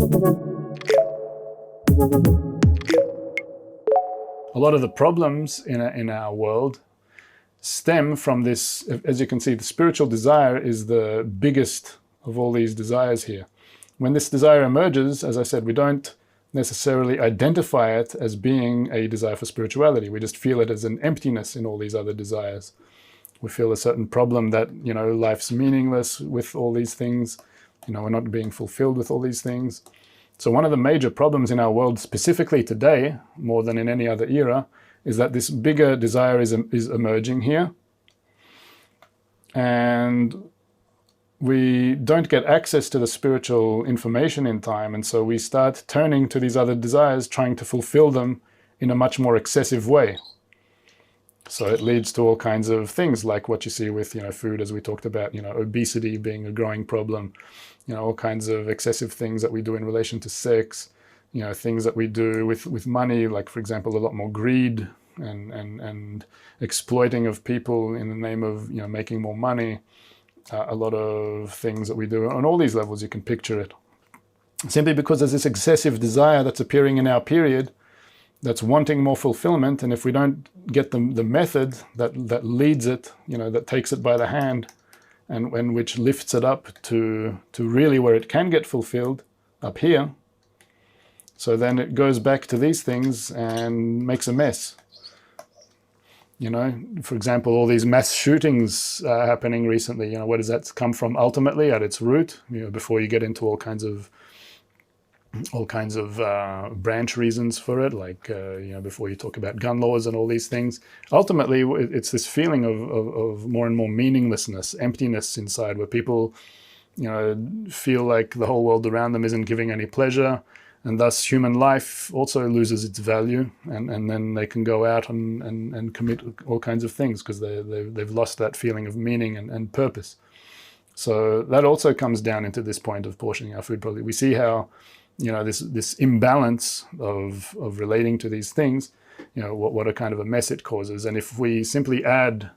A lot of the problems in our world stem from this. As you can see, the spiritual desire is the biggest of all these desires here. When this desire emerges, as I said, we don't necessarily identify it as being a desire for spirituality. We just feel it as an emptiness in all these other desires. We feel a certain problem that, life's meaningless with all these things. We're not being fulfilled with all these things. So one of the major problems in our world, specifically today, more than in any other era, is that this bigger desire is emerging here. And we don't get access to the spiritual information in time, and so we start turning to these other desires, trying to fulfill them in a much more excessive way. So it leads to all kinds of things like what you see with food, as we talked about, obesity being a growing problem, all kinds of excessive things that we do in relation to sex, things that we do with money, like, for example, a lot more greed and exploiting of people in the name of making more money. A lot of things that we do on all these levels, you can picture it. Simply because there's this excessive desire that's appearing in our period that's wanting more fulfillment, and if we don't get the method that leads it, that takes it by the hand and which lifts it up to really where it can get fulfilled, up here, so then it goes back to these things and makes a mess. For example, all these mass shootings happening recently, where does that come from ultimately at its root? Before you get into all kinds of branch reasons for it, like, before you talk about gun laws and all these things, ultimately it's this feeling of more and more meaninglessness, emptiness inside, where people, feel like the whole world around them isn't giving any pleasure, and thus human life also loses its value, and then they can go out and commit all kinds of things because they've lost that feeling of meaning and purpose. So that also comes down into this point of portioning our food properly. We see how this imbalance of relating to these things, what a kind of a mess it causes. And if we simply add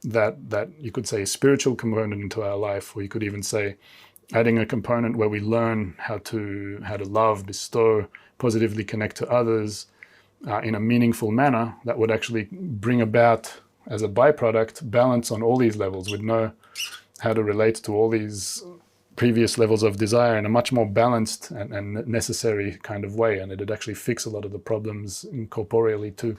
that you could say spiritual component into our life, or you could even say adding a component where we learn how to love, bestow, positively connect to others in a meaningful manner, that would actually bring about, as a byproduct, balance on all these levels. We'd know how to relate to all these previous levels of desire in a much more balanced and necessary kind of way, and it'd actually fix a lot of the problems incorporeally too.